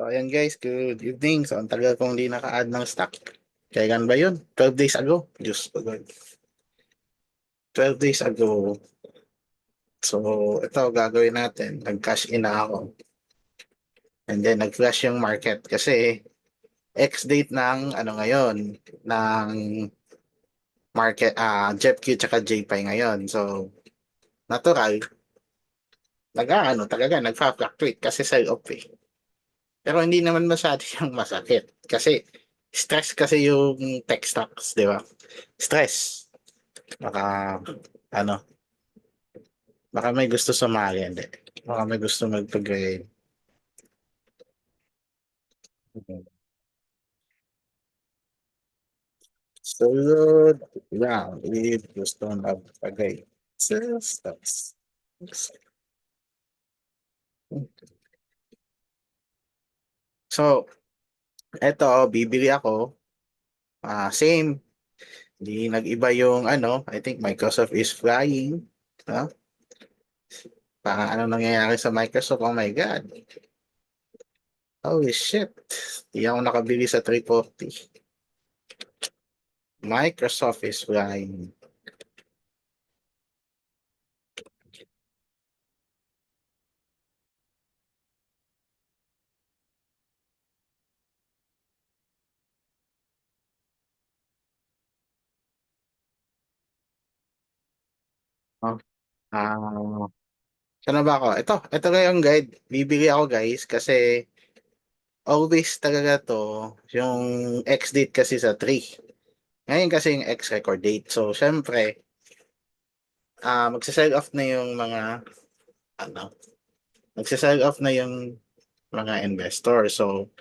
So, ayan guys, good evening. So, ang tagal kong di naka-add ng stock. Kailan ba yun? 12 days ago. Diyos ko, God. 12 days ago. So, ito gagawin natin. Nag-cash in na ako. And then, nag-flash yung market. Kasi, ex-date ng, ano ngayon, ng market, JEPQ tsaka JPY ngayon. So, natural, talaga, nagfa-fluctuate kasi sell-off eh. Pero hindi naman masyado yung masakit. Kasi, stress kasi yung tech stocks, di ba? Stress. Baka, ano, baka may gusto sumali, hindi. Baka may gusto magpag-grade. Sunod round with gusto magpag-grade. Steps. So, eto, bibili ako. Same. Di nag-iba yung ano, I think Microsoft is flying. No? Parang ano nangyayari sa Microsoft? Oh my God. Holy shit. Di ako nakabili sa 340. Microsoft is flying. Oh. Ah, Saan na ba ako? Ito nga yung guide. Bibili ako guys kasi always talaga to yung ex-date kasi sa 3. Ngayon kasi yung ex-record date. So, syempre, magsa-sell off na yung mga, ano, magsa-sell off na yung mga investor. So,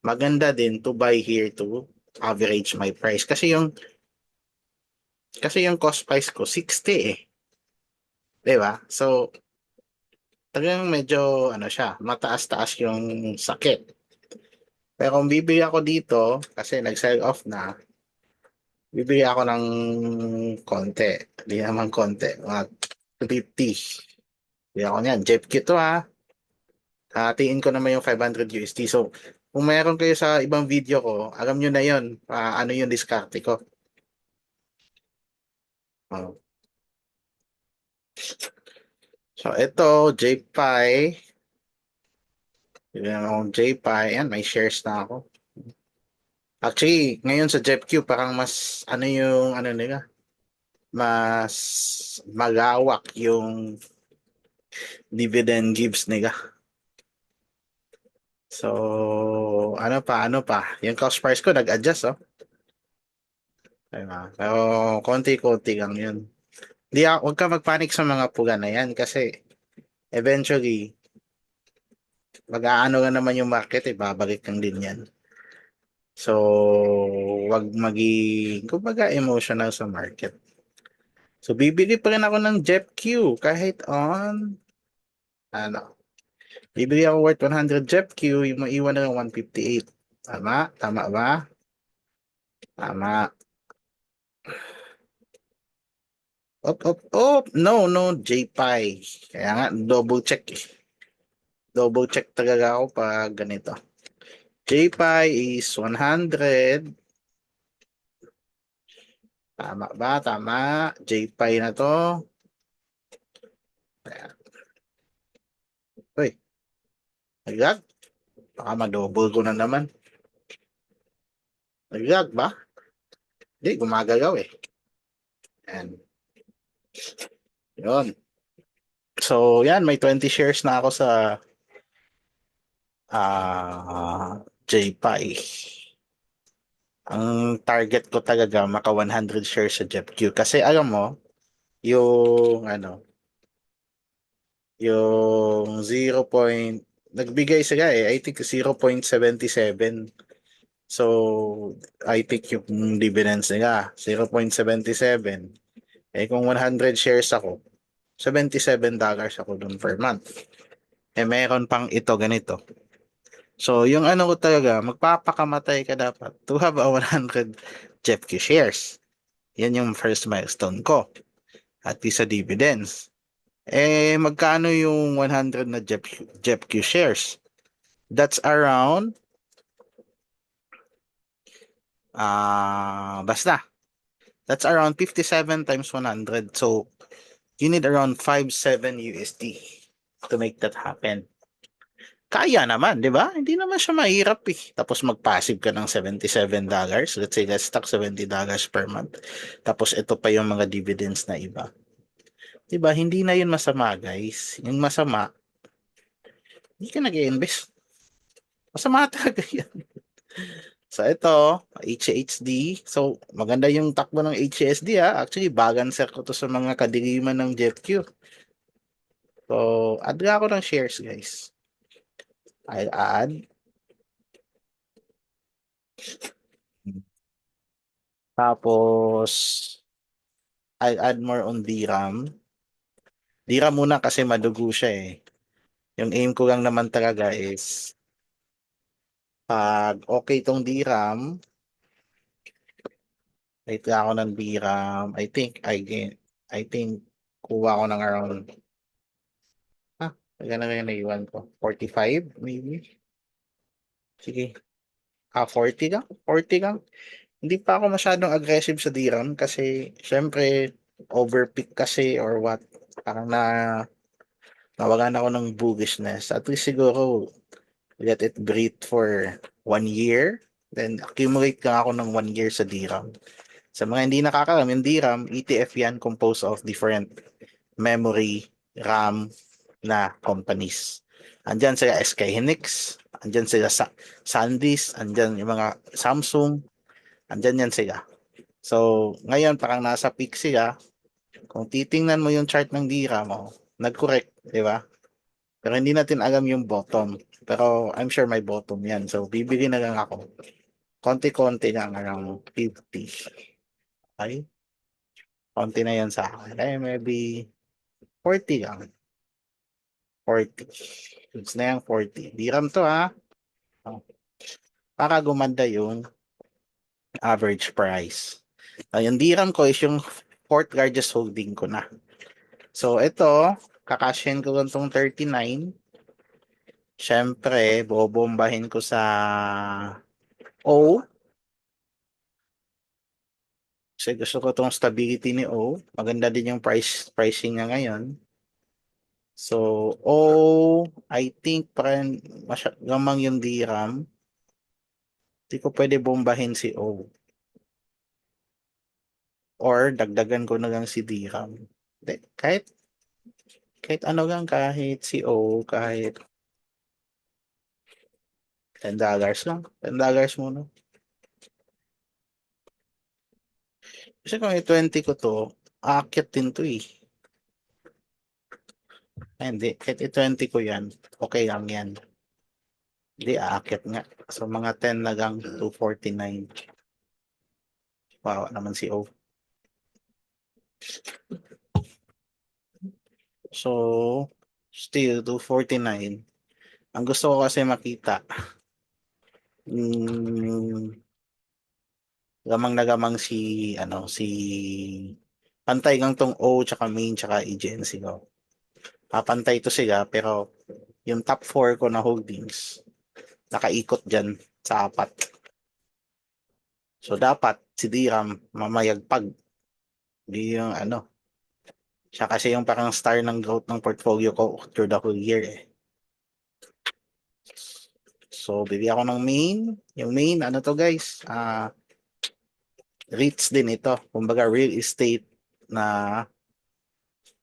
maganda din to buy here to average my price. Kasi yung cost price ko, 60 eh. Di ba? So, talagang medyo, ano siya, mataas-taas yung sakit. Pero kung bibili ako dito, kasi nag-sell off na, bibili ako ng konti. Hindi naman konti, mga 250. Bibili ako niyan. JEPQ to ha. Hatiin ko naman yung 500 USD. So, kung meron kayo sa ibang video ko, alam nyo na yun, ano yung diskarte ko. Oh. So, ito, JPY. Bibili na akong JPY. Yan, may shares na ako. Actually, ngayon sa JEPQ, parang mas, ano yung, ano nila, mas magawak yung dividend gives nila. So, ano pa. Yung cost price ko nag-adjust, oh. Diba? Pero, konti-konti lang yun. Huwag ka magpanik sa mga pula na yan kasi eventually, mag-aano nga naman yung market, eh, babalik lang din yan. So, wag maging, kumbaga, emotional sa market. So, bibili pa rin ako ng JEPQ kahit ano, bibili ako worth 100 JEPQ, yung maiwan na lang 158. Tama? Tama ba? Tama. No, no, JPy. Kaya nga, double check eh. Double check talaga ako pag ganito. JPy is 100. Tama ba? Tama. JPy na to. Ayan. Uy, naglag? Baka ma-double ko na naman. Naglag ba? Hindi, gumagalaw eh. Ayan. Yun. So, yan, may 20 shares na ako sa JPy. Ang target ko talaga maka 100 shares sa JetQ kasi alam mo yung ano yung nagbigay sila eh, I think 0.77. So I think yung dividends nila 0.77. Eh kung 100 shares ako, $77 ako dun per month. Eh meron pang ito ganito. So yung ano ko talaga, magpapakamatay ka dapat to have a 100 JetQ shares. Yan yung first milestone ko. At least sa dividends. Eh, magkano yung 100 na JEPQ shares? That's around, basta. That's around 57 times 100. So, you need around 57 USD to make that happen. Kaya naman, di ba? Hindi naman siya mahirap eh. Tapos mag-passive ka ng $77. Let's say, let's stock $70 per month. Tapos ito pa yung mga dividends na iba. Di ba? Hindi na yun masama, guys. Yung masama, hindi ka nag-invest. Masama talaga yan. So ito, HHD. So maganda yung takbo ng HHD ha. Actually, baganser ko to sa mga kadiliman ng JetQ. So add nga ako ng shares guys. I'll add. Tapos I'll add more on DRAM. DRAM muna kasi madugo siya eh. Yung aim ko lang naman talaga is pag okay tong DRAM, wait lang ako ng DRAM. I think kuha ko ng around magkano na yung naiwan ko? 45 maybe? Sige. 40 lang? 40 lang? Hindi pa ako masyadong aggressive sa DRAM kasi syempre overpick kasi or what. Parang nawagan ako ng bullishness. At least siguro let it breathe for 1 year. Then accumulate lang ako ng 1 year sa DRAM. Sa mga hindi nakakalam, yung DRAM, ETF yan composed of different memory, RAM na companies. Andyan sila SK Hynix, andyan sila SanDisk, andyan yung mga Samsung, andyan yan sila. So, ngayon parang nasa peak sila. Kung titingnan mo yung chart ng DRAM mo, nag-correct, di ba? Pero hindi natin alam yung bottom. Pero I'm sure may bottom yan. So, bibili na lang ako. Konti-konti lang, around 50. Okay? Konti na yan sa akin. Maybe 40 lang. 40. Goods na yung 40. DRAM to ha. Oh, para gumanda yung average price. Yung DRAM ko is yung fourth largest holding ko na. So ito, kakashin ko lang tong 39. Siyempre, bobombahin ko sa O. Kasi gusto ko tong stability ni O. Maganda din yung pricing niya ngayon. So, I think parang gamang yung DRAM. Hindi ko pwede bombahin si O. Or dagdagan ko na lang si DRAM. Hindi, kahit ano lang, kahit si O, kahit $10 lang. $10 muna. Kasi kung i-20 ko to, aakyat din to eh. Ay, hindi, kahit i-20 ko yan, okay lang yan. Hindi, aakyat nga. So, mga 10 na lang, 249. Wow, naman si O. So, still, 249. Ang gusto ko kasi makita, mm, gamang na gamang si pantay lang tong O tsaka main tsaka agency ko. Papantay to sila pero yung top 4 ko na holdings nakaikot dyan sa apat. So dapat si DRAM mamayagpag. Di yung siya kasi yung parang star ng growth ng portfolio ko through the whole year eh. So bili ako ng main. Yung main to guys? REITs din ito. Kumbaga real estate na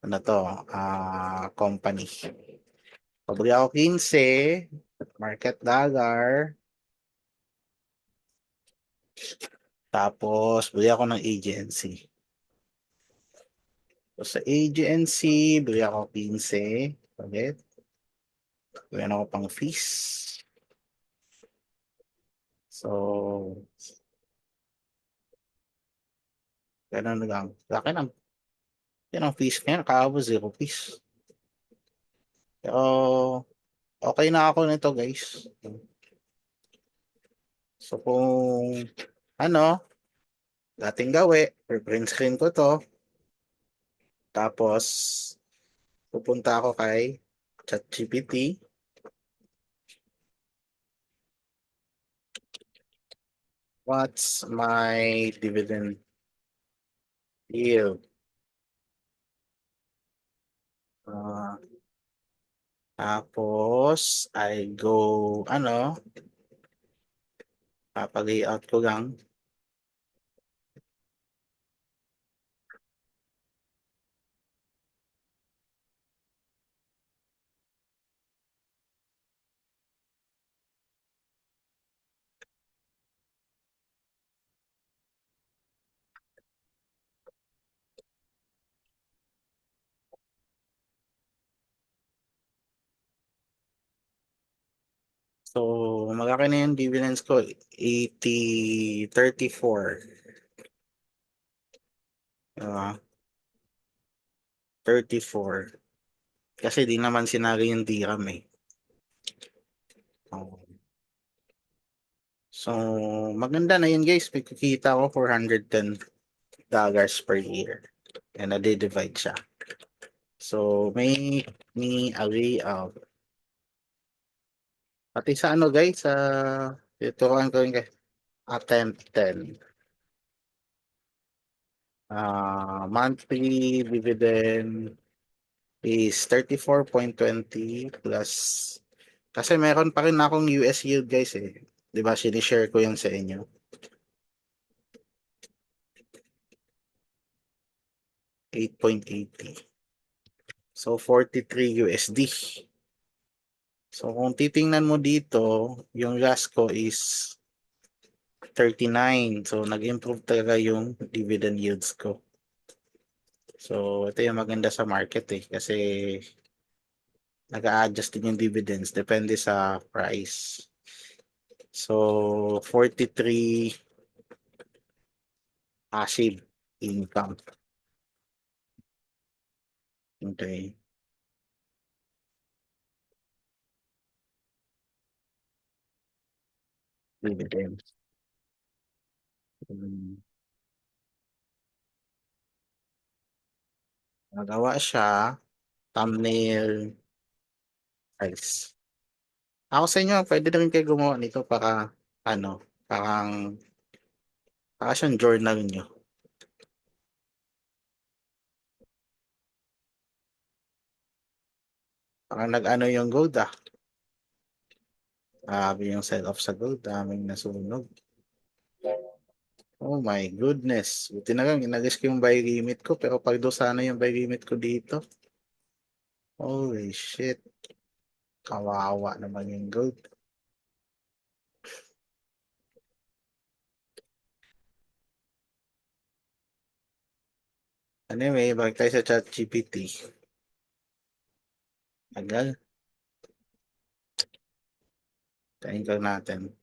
to, company. Pabili ako 15, market dollar, tapos bili ako ng agency. So, sa agency, bili ako 15, ulit. Bili ako pang fees. So, ganun lang. Laki ng, yan ang fees ngayon, nakaabo 0 fees. Pero, okay na ako nito guys. So, kung dating gawi, print screen ko to, tapos, pupunta ako kay ChatGPT. What's my dividend yield? Ah, tapos, I go, papag-layout ko lang. So, malaki na yung dividends ko, 34. 34. Kasi di naman sinari yung DRAM eh. Oh. So, maganda na yun guys. May kikita ko $410 per year. And nade-divide siya. So, may array of pati sa ano guys, tuturuan ko yun guys. Attempt 10. Monthly dividend is 34.20 plus kasi meron pa rin akong US yield guys eh. 'Di ba? Sinishare ko yan sa inyo. 8.80. So 43 USD. So kung titingnan mo dito, yung last ko is 39. So nag-improve talaga yung dividend yields ko. So ito yung maganda sa market eh kasi nag-a-adjust din yung dividends depende sa price. So 43 passive income. Okay. Dividends. Hmm. Nagawa siya, thumbnail, price. Ako sa inyo, pwede na rin kayo gumawa nito para, ano, parang, para siyang journal nyo. Parang nag-ano yung gold ah. Grabe yung sell-off sa gold, daming nasunog. Oh my goodness. Buti na lang, inagis ko yung buy limit ko, pero pagdo sana yung buy limit ko dito. Holy shit. Kawawa naman yung gold. Anyway, balik tayo sa chat GPT. Agal, tayin ko natin.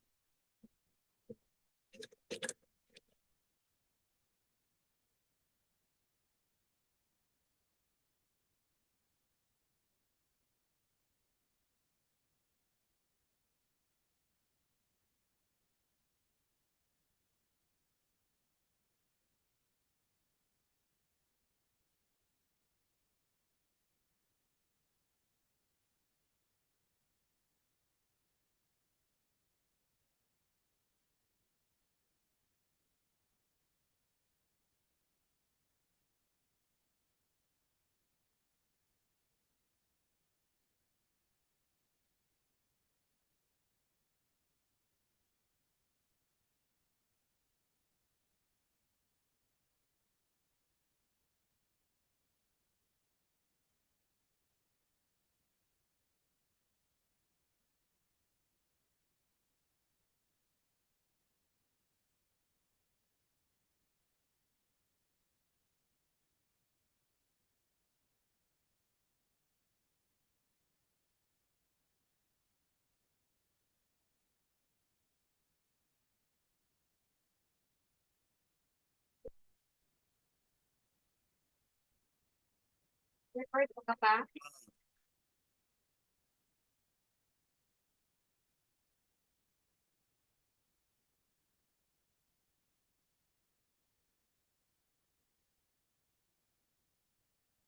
Record ka pa?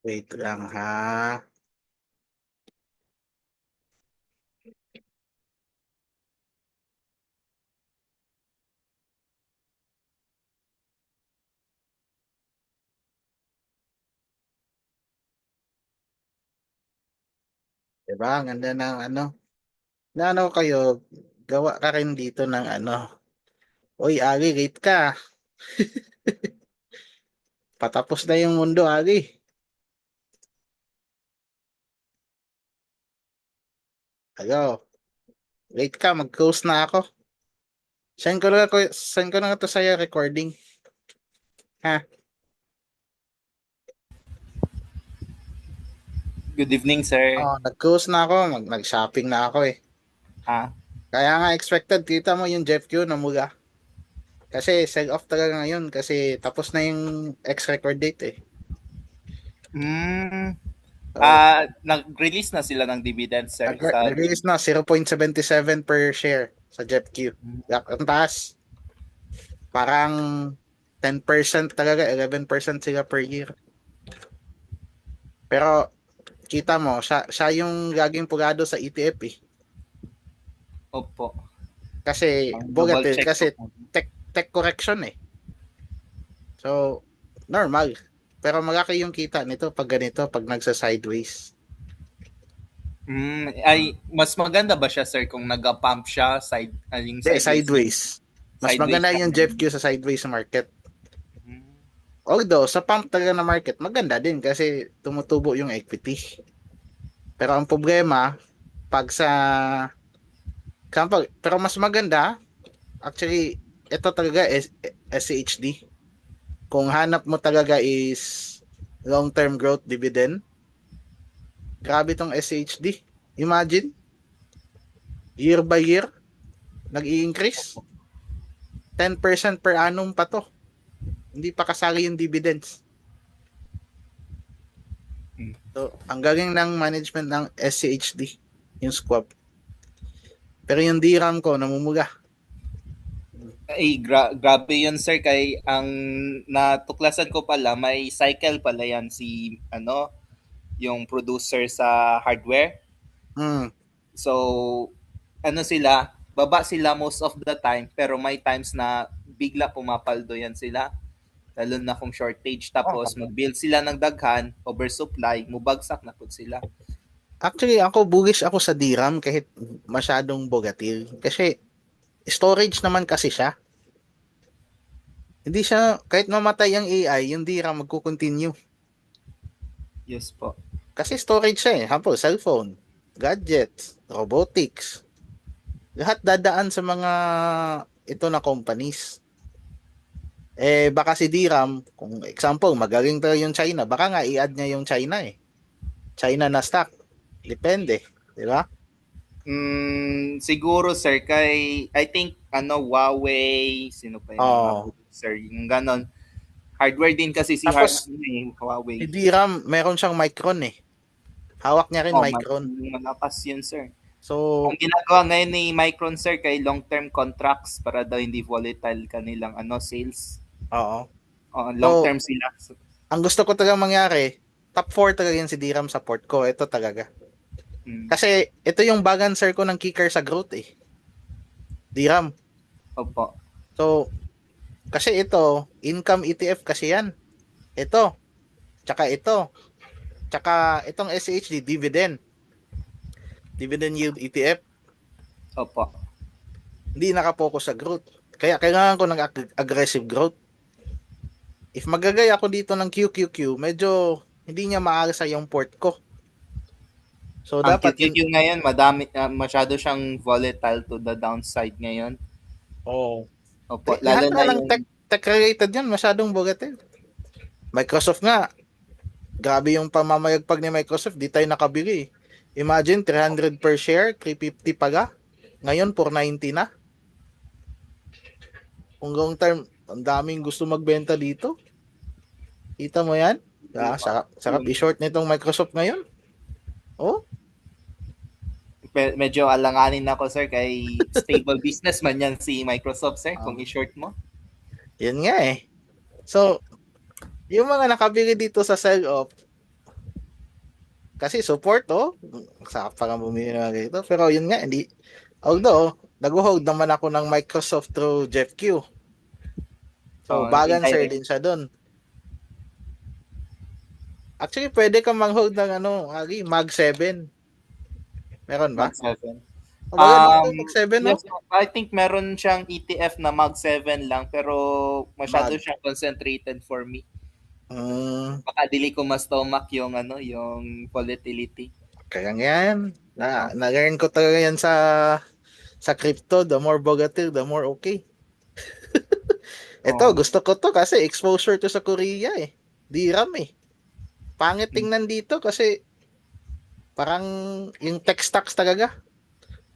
Wait lang ha. Diba? Ang ganda ng ano. Na ano kayo, gawa ka rin dito ng ano. Uy, Ali, late ka. Patapos na yung mundo, Ali. Ayo, late ka, mag-close na ako. Send ko na to sa'yo recording. Ha? Good evening, sir. Oh, nag-close na ako. Nag-shopping na ako eh. Ah, Kaya nga expected, kita mo yung Jeff Q na mula. Kasi sell-off talaga ngayon kasi tapos na yung ex-record date eh. mm, So, nag-release na sila ng dividends, sir. nag-release na 0.77 per share sa Jeff Q. Ang taas. Parang 10% talaga, 11% sila per year. Pero kita mo, siya yung laging pugado sa ETF eh. Opo. Kasi Ang double volatile, check kasi ko. tech correction eh. So, normal. Pero malaki yung kita nito pag ganito, pag nagsa-sideways. Ay, mas maganda ba siya, sir, kung nag-pump siya, yung Hindi, sideways niya? sideways. Mas Sideways maganda siya. yung Jeff Q sa sideways market. Mm, Although, sa pump talaga na market, maganda din kasi tumutubo yung equity. Pero ang problema, pag sa pero mas maganda, actually, ito talaga is SCHD. Kung hanap mo talaga is long-term growth dividend, grabe tong SCHD. Imagine, year by year, nag-i-increase. 10% per annum pa to. Hindi pa kasali yung dividends. mm. So, ang galing ng management ng SCHD, yung swap. Pero yung DRAM ko, namumuga. Ay, grabe yun, sir. Kay ang natuklasan ko pala, may cycle pala yan si, yung producer sa hardware. Hmm. So, baba sila most of the time, pero may times na bigla pumapaldo yan sila. Lalo na kung shortage, Oh. tapos mag-build sila ng daghan, oversupply, mubagsak na po sila. Actually, ako bullish ako sa DRAM kahit masyadong volatile. Kasi storage naman kasi siya. Hindi siya, kahit mamatay ang AI, yung DRAM magkukontinue. Yes po. Kasi storage siya eh. Hapo, cellphone, gadgets, robotics. Lahat dadaan sa mga ito na companies. Eh, baka si DRAM, kung example, magaling talaga yung China, baka nga i-add niya yung China eh. China na stock. Depende. Di ba? Siguro sir, I think Huawei, sino pa yung mga Oo. producer, yung ganon. Hardware din kasi Tapos, si Huawei. DRAM, meron siyang Micron eh. Hawak niya rin Oh, Micron. malakas yun sir. So, Ang ginagawa ngayon ni Micron sir kay long-term contracts para daw hindi volatile kanilang sales. oo. So, Long-term sila. ang gusto ko talaga mangyari, top 4 talaga yan si DRAM sa port ko. Ito talaga. Mm, Kasi, ito yung balancer ko ng kicker sa growth eh. DRAM. Opo. So, kasi ito, income ETF kasi yan. Ito. Tsaka ito. Tsaka itong SHD, dividend. Dividend yield ETF. Opo. Hindi nakapokus sa growth. Kaya kailangan ko ng aggressive growth. If magagay ako dito ng QQQ, medyo hindi niya maaalsa yung port ko. So, Ang dapat yun. QQQ ngayon, masyado siyang volatile to the downside ngayon. Oh. Opo, Lahat lalo na na ng yung tech-related yan, masyadong volatile. Microsoft nga, grabe yung pamamayagpag ni Microsoft, di tayo nakabili. Imagine, 300 per share, 350 paga. Ngayon, 490 na. Kung long term, ang daming gusto magbenta dito. Kita mo yan? Sarap i-short nitong Microsoft ngayon. Oh, medyo alanganin ako sir kay stable businessman yan si Microsoft sir kung i-short mo. Yan nga eh. So, yung mga nakabili dito sa sell-off, kasi support sa parang bumili na dito. Pero yun nga, hindi. Although, nag-hold naman ako ng Microsoft through Jeff Q. So, balancer din siya doon. Actually, pwede kang mang-hold ng Mag 7. Meron ba? Mag 7. O maganda to, mag 7 no? Yes, I think meron siyang ETF na Mag 7 lang pero masyado Mag. siyang concentrated for me. Mm, Baka dili ko ma-stomach yung yung volatility. kaya yan. Na-learn ko talaga yan sa crypto. The more volatile, the more okay. Ito, Oo. gusto ko to kasi exposure to sa Korea eh. DRAM eh. Pangit tingnan dito kasi parang yung tech stocks talaga.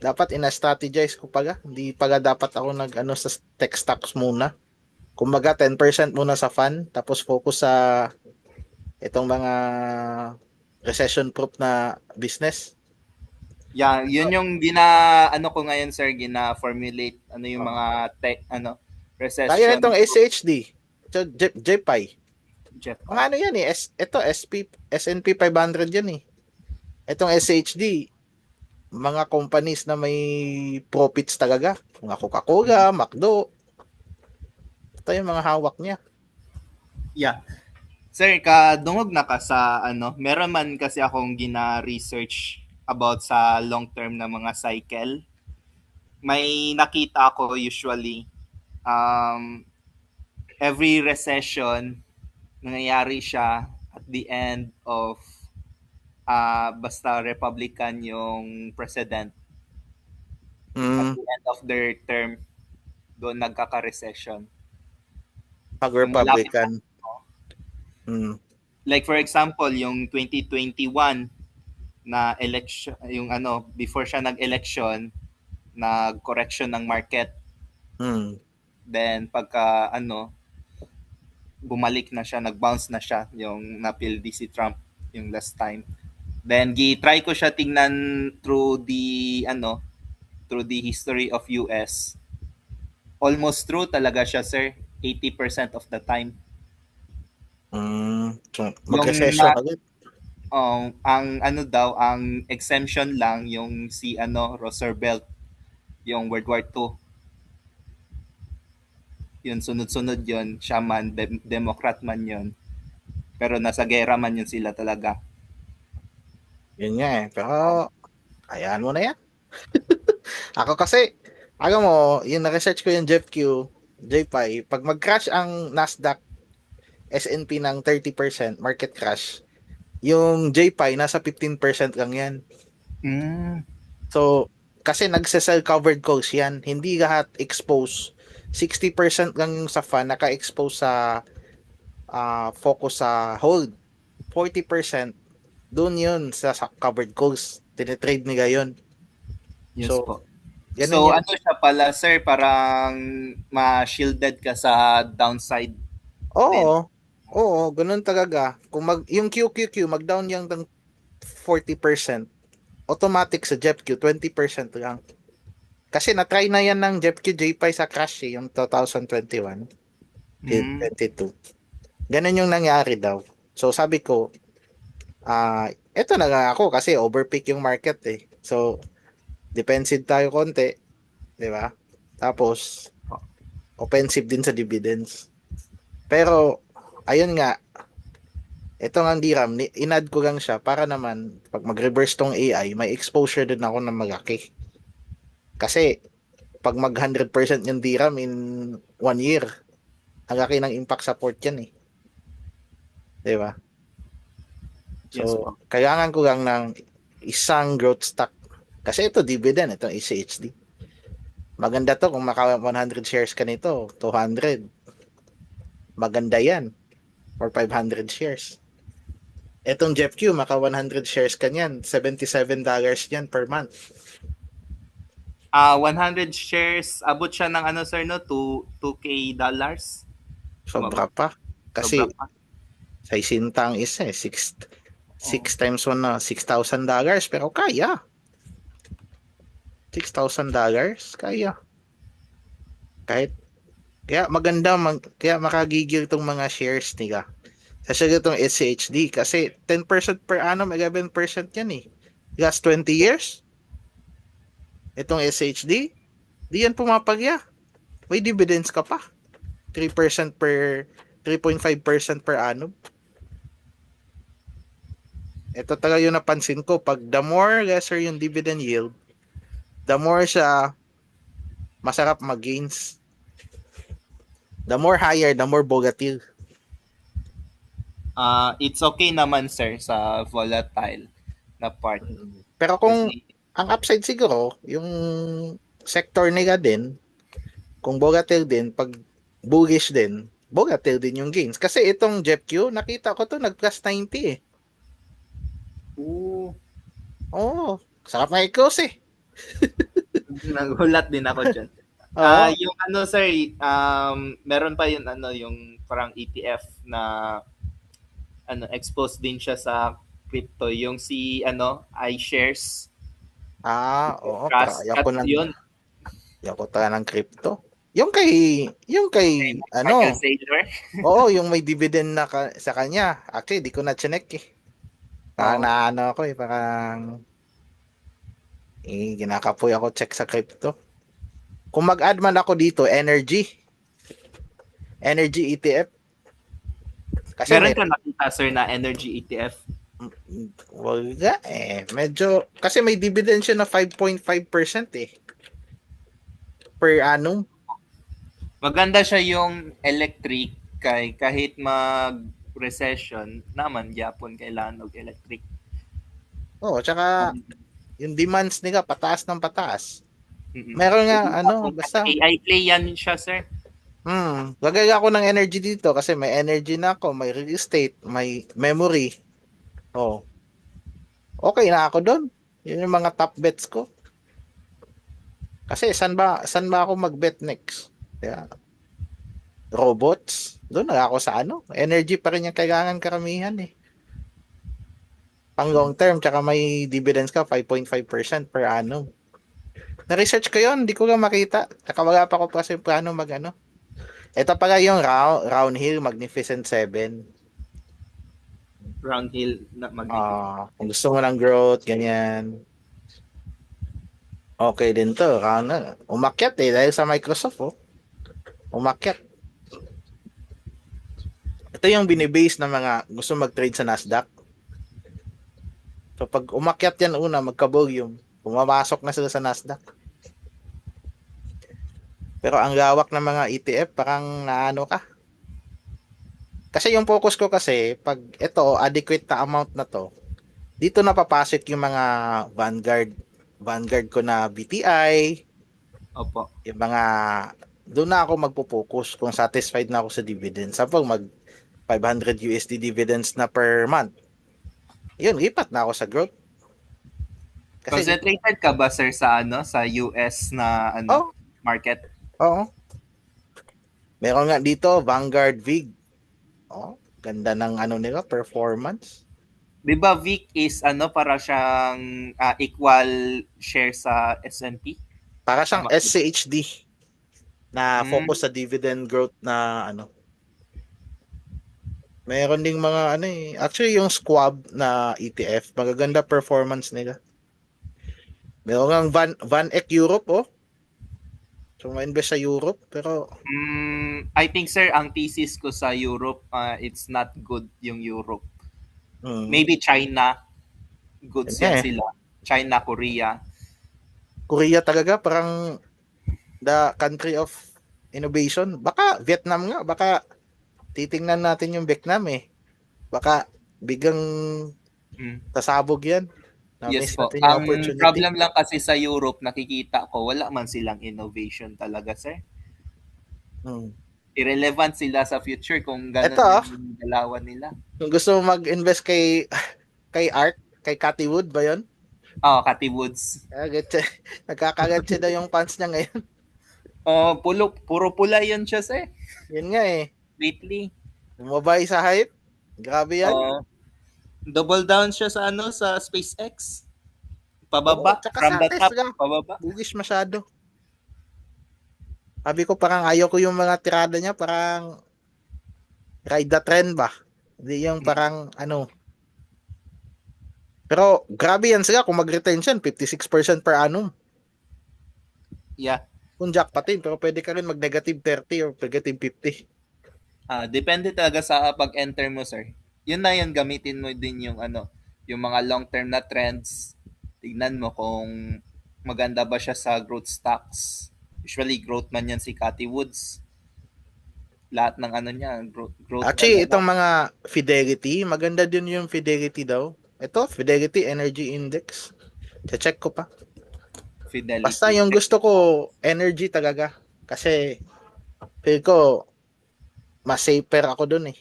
Dapat ina-strategize ko pala. Hindi pala dapat ako nag-ano sa tech stocks muna. Kumbaga 10% muna sa fund tapos focus sa itong mga recession proof na business. Yeah, yun yung ano ko ngayon sir, gina-formulate yung Oh. mga Kaya recession itong SHD, ito JPY. Mga Japan. ano yan eh, ito S&P 500 yan eh. Itong SHD, mga companies na may profits talaga. Mga Coca-Cola, McDo. Ito yung mga hawak niya. Yeah. Sir, kadungog na ka sa meron man kasi akong gina-research about sa long-term na mga cycle. May nakita ako usually every recession nangyayari siya at the end of basta Republican yung president at Mm, the end of their term doon nagkaka-recession. pag Yung malapit Republican. Mm, like for example, yung 2021 na election, yung before siya nag-election, nag-correction ng market. mm. Then pagka bumalik na siya, nag-bounce na siya yung napildi si Trump yung last time. Then gi-try ko siya tingnan through the history of US. Almost true talaga siya, sir. 80% of the time. So, Yung mag-recession agad. ang exemption lang yung si Roosevelt, yung World War II. Yun sunod-sunod yun, siya man Democrat man yun. Pero nasa gera man yun sila talaga. Yun nga eh. Pero, hayaan mo na yan. Ako kasi, alam mo, yung na-research ko yung JFQ, JPY, pag mag-crash ang Nasdaq, S&P ng 30% market crash, yung JPY nasa 15% lang yan. Mm. So, kasi nagse-sell covered calls yan, hindi lahat expose. 60% lang yung sa fund, naka-expose sa focus sa hold. 40% doon yun sa covered calls. Tinitrade nila yun. Yes So, po. ganun So yan. siya pala sir, parang ma-shielded ka sa downside din. Oo. Oo, ganun talaga. Kung yung QQQ mag-down yung ng 40%, automatic sa JEPQ 20% lang. Kasi na-try na yan ng JEPQ JPY sa crash yung 2021, Mm. 22. Ganun yung nangyari daw. So sabi ko, eto na nga ako kasi overpick yung market eh. So, defensive tayo konti, di ba? Tapos, offensive din sa dividends. Pero, ayun nga, ito nga DRAM, inad ko lang siya para naman pag mag-reverse tong AI, may exposure din ako na malaki. Kasi pag mag 100% yung DRAM in 1 year, ang laki ng impact sa port yan eh. Di ba? Yes So, po. kailangan ko lang ng isang growth stock. Kasi ito dividend, ito ECHD. Maganda to kung maka 100 shares ka nito, 200. Maganda yan. Or 500 shares. Etong JeffQ, maka 100 shares ka niyan, $77 yan per month. 100 shares, abot siya ng sir no, 2K dollars. Sobra pa. Sobra Kasi pa. sa isintang isa eh, 6 Oh. times 1 na $6,000 pero kaya. $6,000 kaya. Kahit kaya maganda kaya makagigil tong mga shares nila. Kasi itong SCHD kasi 10% per annum, 11% yan eh. Last 20 years, itong SHD, di yan pumapagya. May dividends ka pa. 3% per 3.5% per annum. ito talaga yung napansin ko. Pag the more lesser yung dividend yield, the more siya masarap mag-gains. The more higher, the more volatile. It's okay naman sir sa volatile na part. Pero kung Kasi ang upside siguro, yung sector nila din, kung volatile din, pag bullish din, volatile din yung gains. Kasi itong JEPQ, nakita ko to nag plus 90 eh. Oo, sarap na i-close eh. nagulat din ako dyan. Oo. Yung ano sir, meron pa yung ano yung parang ETF na ano exposed din siya sa crypto, yung si ano iShares Oo, para Trust at yun ayoko talaga ng crypto. Yung kay, Michael ano, Saylor. oo, yung may dividend na sa kanya. Actually, di ko na chinek eh. Parang Oo. naano ako eh, parang ginakapoy ako check sa crypto. Kung mag-add man ako dito, energy ETF. Kasi Meron may, ka nakita sir na energy ETF? wala eh. Medyo, kasi may dividend siya na 5.5% eh. Per annum. Maganda siya yung electric kay kahit mag recession naman Japon kailangan og electric. Oo, tsaka yung demands nila pataas ng pataas. Mm-mm. Meron nga, basta, AI play yan siya sir. lagay ako ng energy dito kasi may energy na ako, may real estate, may memory. Oh, okay na ako doon. Yun yung mga top bets ko. Kasi saan ba ako mag-bet next? Kaya, robots, doon na ako sa ano. Energy pa rin yung kailangan karamihan eh. Pang long term, tsaka may dividends ka, 5.5% per annum. Na-research ko yun, hindi ko lang makita. Tsaka wala pa ko kasi plano mag-ano. Ito pala yung Round Hill Magnificent 7. Round hill na magnificent. Kung gusto mo ng growth, ganyan. Okay din to. Umakyat eh, dahil sa Microsoft, oh. Umakyat. Ito yung binibase ng mga gusto mag-trade sa Nasdaq. So pag umakyat yan una, magka-volume, pumamasok na sila sa Nasdaq. Pero ang lawak ng mga ETF, parang naano ka. Kasi yung focus ko kasi, pag ito, adequate na amount na to, dito na papasok yung mga Vanguard ko na BTI, Opo. yung mga, doon na ako magpo-focus kung satisfied na ako sa dividends. Sapag mag 500 USD dividends na per month. Yun, lipat na ako sa growth. Kasi, Concentrated ka ba sir sa ano sa US na ano oh, market? oo. Meron nga dito, Vanguard VIG. Oh, ganda ng ano nila, performance. 'Di ba VIC is ano para siyang equal share sa S&P? Para siyang Tama. SCHD na focus sa dividend growth na ano. Meron ding mga ano eh. Actually, yung Squab na ETF, magaganda performance nila. Meron nga VanEck Europe, oh. So, ma-invest sa Europe, pero I think sir ang thesis ko sa Europe it's not good yung Europe. Maybe China goods yan eh, sila. China, Korea. Korea talaga parang the country of innovation. Baka Vietnam nga, baka titingnan natin yung Vietnam eh. Baka biglang tasabog yan. Yes Na-miss po. natin yung Ang opportunity. problem lang kasi sa Europe, nakikita ko, wala man silang innovation talaga, sir. Irrelevant sila sa future kung gano'n yung galawan nila. Kung gusto mo mag-invest kay Art, kay Cathy Wood ba yun? Cathy Woods. Nagkakagat siya daw yung pants niya ngayon. Puro pula yun siya, sir. Yun nga eh. Lately. Bumabay sa hype. Grabe yan. Double down siya sa sa SpaceX. Pababa. From the top, pababa. Bugis masyado. Sabi ko parang ayaw ko yung mga tirada niya, parang ride the trend ba? Hindi yung parang ano. Pero grabe yan sila kung mag-retention, 56% per annum. Yeah. Kung jackpotin, pero pwede ka rin mag-negative 30 or negative 50. Depende talaga sa pag-enter mo, sir. Yun na yun, gamitin mo din yung yung mga long-term na trends, tignan mo kung maganda ba siya sa growth stocks. Usually, growth man yan si Cathy Woods. Lahat ng ano niya, growth Actually, talaga. itong mga Fidelity, maganda din yung Fidelity daw. Ito, Fidelity Energy Index. Check ko pa. Basta Fidelity. yung Check. gusto ko, energy talaga. Kasi, feel ko, mas safer ako dun eh.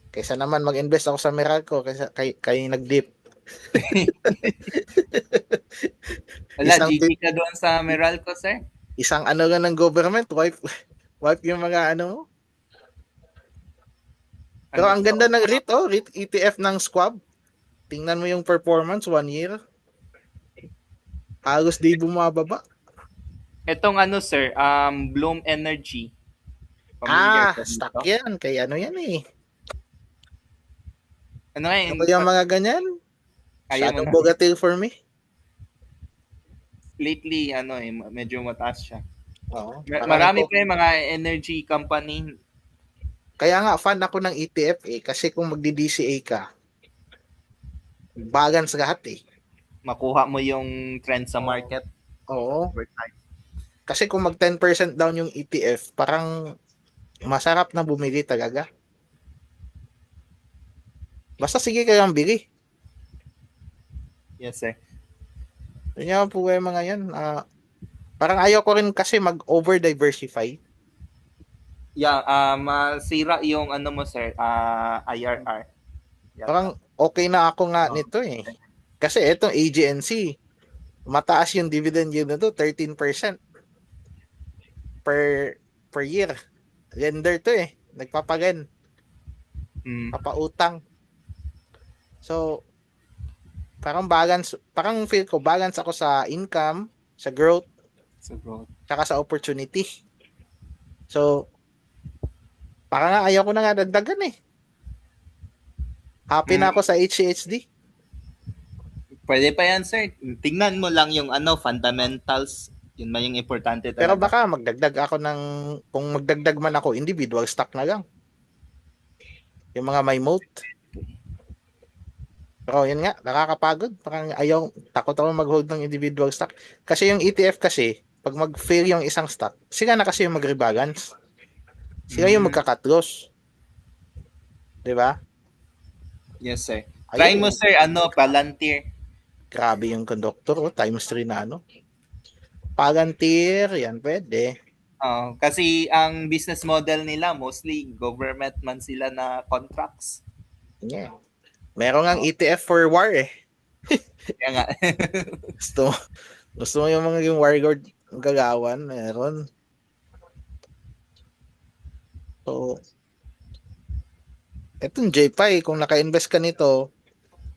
Kaysa naman mag-invest ako sa Meralco, kay nag-dip. Wala, Isang, GG ka doon sa Meralco, sir. isang ano nga ng government, wipe yung mga ano mo. Pero Ano ang to? ganda ng REIT, REIT ETF ng Squab. Tingnan mo yung performance, 1 year. Halos di bumababa. Itong ano, sir, Bloom Energy. Familiar ka Stock dito? yan. Kaya ano yan eh. Ano nga Ano yung yung mga ganyan? ayaw mo Shadow na? Bogatil for me. Lately, ano eh, medyo mataas siya. Oo, parang Marami ito. pa yung mga energy company. Kaya nga fan ako ng ETF eh. Kasi kung magdi-DCA ka, balance lahat eh. Makuha mo yung trend sa Oo. market Oo. over time. Kasi kung mag 10% down yung ETF, parang masarap na bumili talaga. Basta sige kayong bili. Yes, sir. Yun po yung mga yan. Parang ayaw ko rin kasi mag-over-diversify. Yeah, masira yung ano mo, sir, IRR. Yata. Parang okay na ako nga nito eh. Kasi itong AGNC, mataas yung dividend yield na to, 13% per per year. Lender to eh. Nagpapagan, Mm, papautang. So, parang feel ko balance ako sa income, sa growth, so growth. saka sa opportunity. So, parang nga ayaw ko na nga dagdagan eh. Happy na ako sa HCHD. Pwede pa yan, sir. Tingnan mo lang yung ano fundamentals. Yun man yung importante Pero talaga. baka kung magdagdag man ako, individual stock na lang. Yung mga may moat. Pero yun nga, nakakapagod. Parang takot ako mag-hold ng individual stock. Kasi yung ETF kasi, pag mag-fail yung isang stock, sila na kasi yung mag-rebalance. Sila yung Mm, magka-cut loss. Diba? yes, sir. Try mo, Ayun, sir, ano, Palantir. grabe yung conductor. Times 3 na ano. Palantir, yan pwede. Kasi ang business model nila, mostly government man sila na contracts. Yeah. Meron nga ETF for war eh. Kaya nga. Gusto, gusto mo yung mga yung warguard gagawan, meron. So, etong JPY, kung naka-invest ka nito,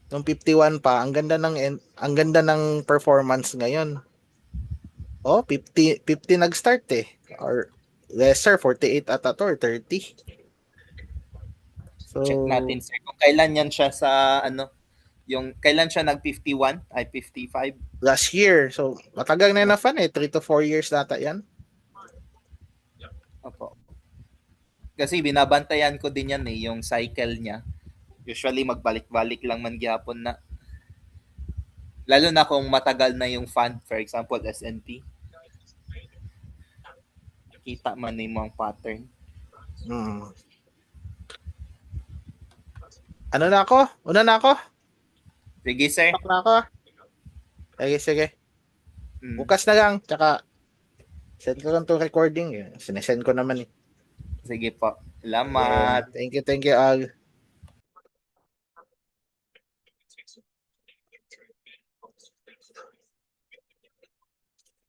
nung 51 pa, ang ganda ng performance ngayon. 50 nag-start eh. Or lesser, 48 ata to or 30. Check So, natin, sir, kung kailan yan siya sa, ano, kailan siya nag-51, ay 55. last year. So, matagal na na fan eh. 3 to 4 years data yan. Opo. Kasi binabantayan ko din yan eh, yung cycle niya. Usually magbalik-balik lang man gyapon na. Lalo na kung matagal na yung fund, for example, S&P. Kita man yung mga pattern. Hmm. Ano na ako? Una na ako? Sige, sir. Talk na ako? Sige. Mm. Bukas na lang. Tsaka, send ko lang itong recording. Sinesend ko naman eh. Sige po. Salamat. Thank you, Al.